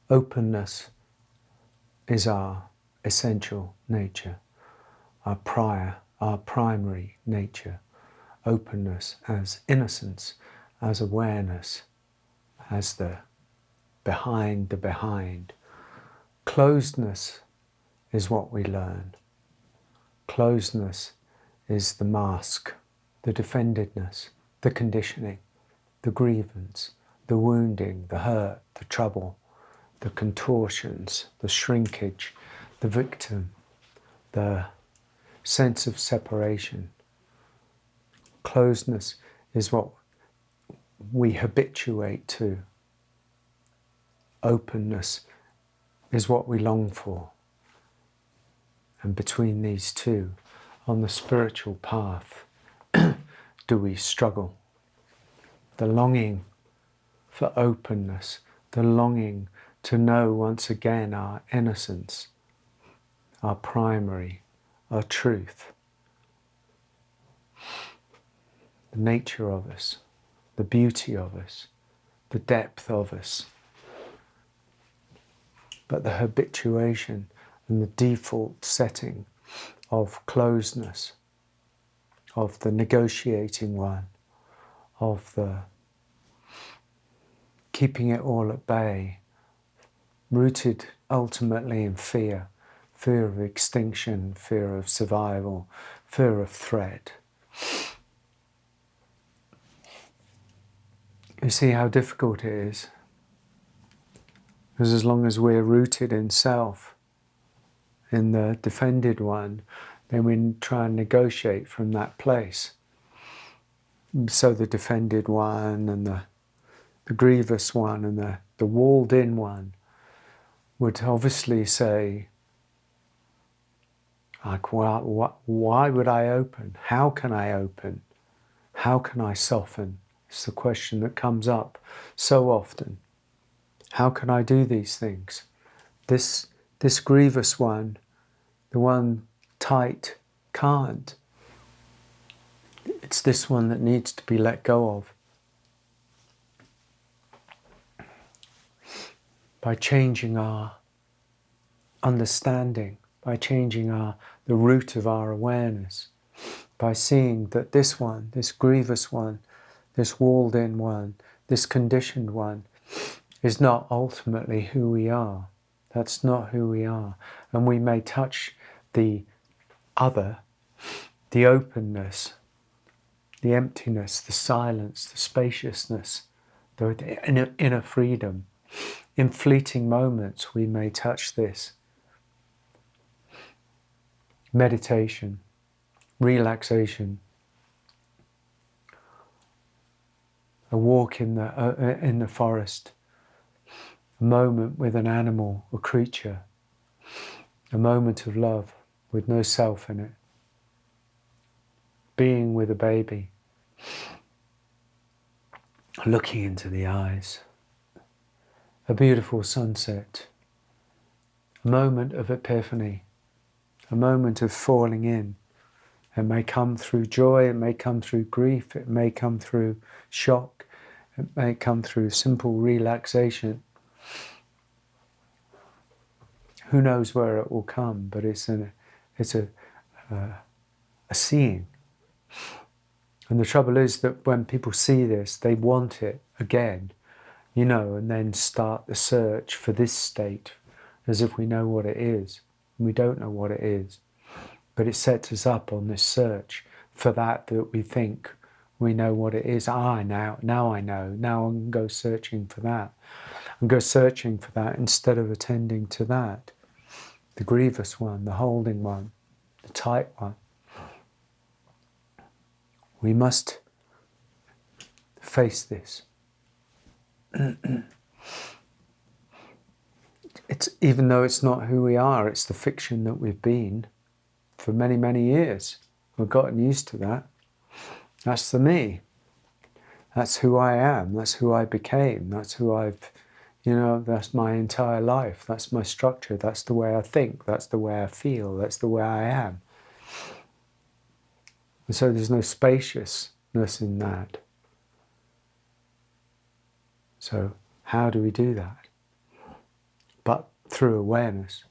Openness is our essential nature, our primary nature. Openness as innocence, as awareness, as the behind the behind. Closedness is what we learn. Closedness is the mask, the defendedness, the conditioning, the grievance, the wounding, the hurt, the trouble, the contortions, the shrinkage, the victim, the sense of separation. Closeness is what we habituate to. Openness is what we long for. And between these two, on the spiritual path, do we struggle? The longing for openness, the longing to know once again our innocence, our primary, our truth, the nature of us, the beauty of us, the depth of us. But the habituation and the default setting of closeness, of the negotiating one, of the keeping it all at bay, rooted ultimately in fear, fear of extinction, fear of survival, fear of threat. You see how difficult it is? Because as long as we're rooted in self, in the defended one, then we try and negotiate from that place. So the defended one and the grievous one and the walled in one would obviously say, like, why would I open? How can I open? How can I soften? It's the question that comes up so often. How can I do these things? This grievous one, the one tight, can't. It's this one that needs to be let go of. By changing our understanding, by changing the root of our awareness, by seeing that this one, this grievous one, this walled in one, this conditioned one, is not ultimately who we are. That's not who we are. And we may touch the other, the openness, the emptiness, the silence, the spaciousness, the inner freedom. In fleeting moments, we may touch this. Meditation, relaxation, a walk in the forest, a moment with an animal or creature, a moment of love with no self in it, being with a baby, looking into the eyes, a beautiful sunset, a moment of epiphany, a moment of falling in. It may come through joy, it may come through grief, it may come through shock, it may come through simple relaxation. Who knows where it will come, but it's a seeing. And the trouble is that when people see this, they want it again, and then start the search for this state as if we know what it is. And we don't know what it is. But it sets us up on this search for that we think we know what it is. Now I know. Now I can go searching for that. And go searching for that instead of attending to that. The grievous one, the holding one, the tight one. We must face this. It's even though it's not who we are, it's the fiction that we've been for many, many years. We've gotten used to that. That's the me. That's who I am. That's who I became. That's who I've, that's my entire life. That's my structure. That's the way I think. That's the way I feel. That's the way I am. And so there's no spaciousness in that. So how do we do that? through awareness,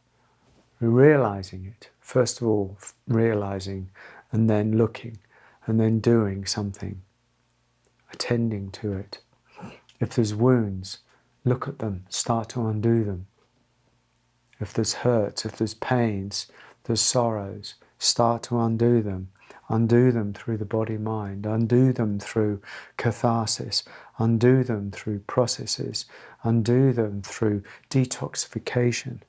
through realizing it. First of all, realizing, and then looking, and then doing something, attending to it. If there's wounds, look at them, start to undo them. If there's hurts, if there's pains, there's sorrows, start to undo them. Undo them through the body-mind, undo them through catharsis, undo them through processes, undo them through detoxification,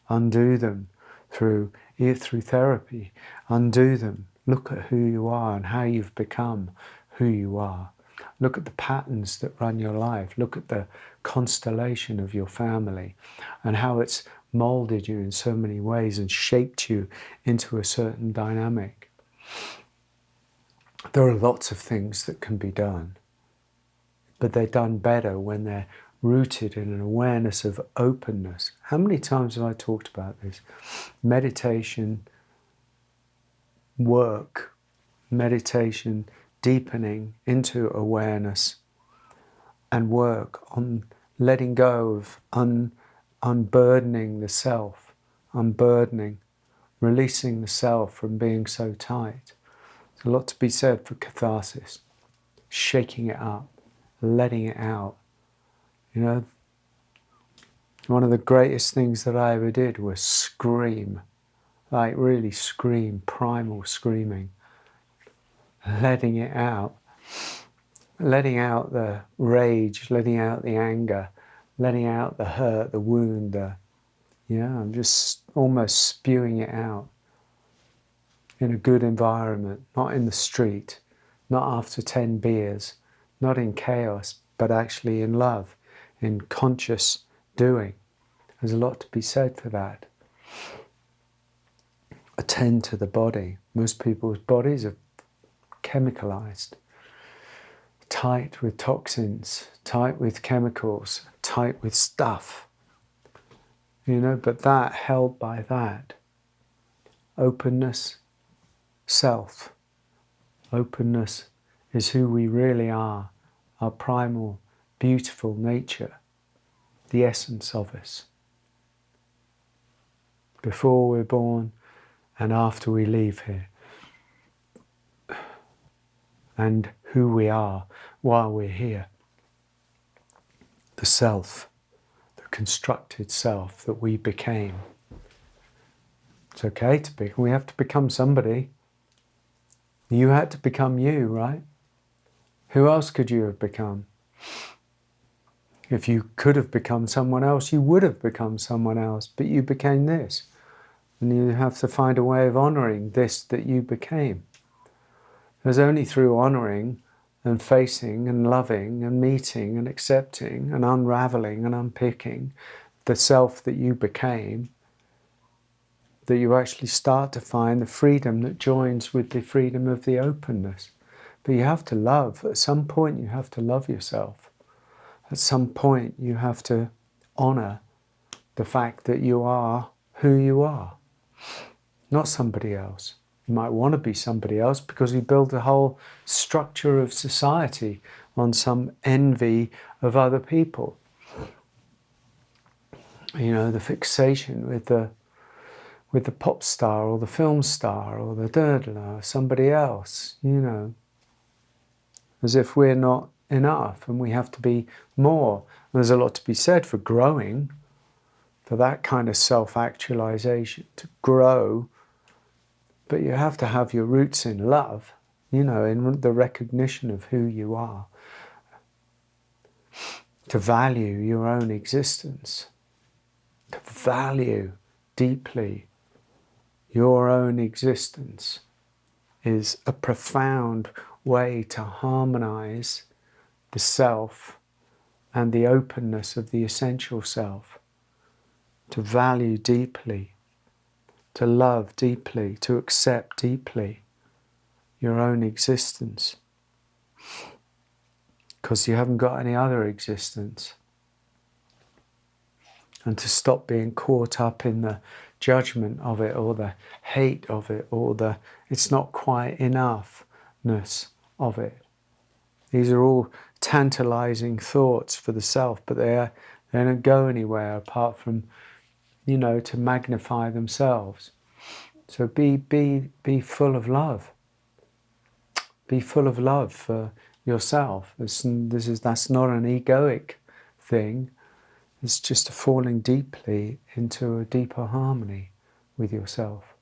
undo them through therapy, undo them. Look at who you are and how you've become who you are. Look at the patterns that run your life. Look at the constellation of your family and how it's molded you in so many ways and shaped you into a certain dynamic. There are lots of things that can be done, but they're done better when they're rooted in an awareness of openness. How many times have I talked about this? Meditation, work, meditation, deepening into awareness, and work on letting go of unburdening the self, releasing the self from being so tight. There's a lot to be said for catharsis, shaking it up, letting it out. You know, one of the greatest things that I ever did was scream, like really scream, primal screaming, letting it out, letting out the rage, letting out the anger, letting out the hurt, the wound, I'm just almost spewing it out in a good environment, not in the street, not after 10 beers, not in chaos, but actually in love, in conscious doing. There's a lot to be said for that. Attend to the body. Most people's bodies are chemicalized, tight with toxins, tight with chemicals, tight with stuff. But that, held by that. Openness, self. Openness is who we really are, our primal, beautiful nature, the essence of us. Before we're born and after we leave here. And who we are while we're here. The self, the constructed self that we became. It's okay to be, we have to become somebody. You had to become you, right? Who else could you have become? If you could have become someone else, you would have become someone else, but you became this. And you have to find a way of honouring this that you became. It was only through honouring and facing and loving and meeting and accepting and unravelling and unpicking the self that you became that you actually start to find the freedom that joins with the freedom of the openness. But you have to love. At some point you have to love yourself. At some point you have to honour the fact that you are who you are, not somebody else. You might want to be somebody else because we build a whole structure of society on some envy of other people. The fixation with the pop star or the film star or the durdler or somebody else, as if we're not enough and we have to be more. And there's a lot to be said for growing, for that kind of self-actualization, to grow. But you have to have your roots in love, in the recognition of who you are. To value your own existence. To value deeply your own existence is a profound way to harmonize the self and the openness of the essential self. To value deeply, to love deeply, to accept deeply your own existence. Because you haven't got any other existence. And to stop being caught up in the judgment of it or the hate of it or the it's not quite enoughness of it. These are all tantalizing thoughts for the self, but they don't go anywhere apart from, to magnify themselves. So be full of love. Be full of love for yourself. That's not an egoic thing. It's just a falling deeply into a deeper harmony with yourself.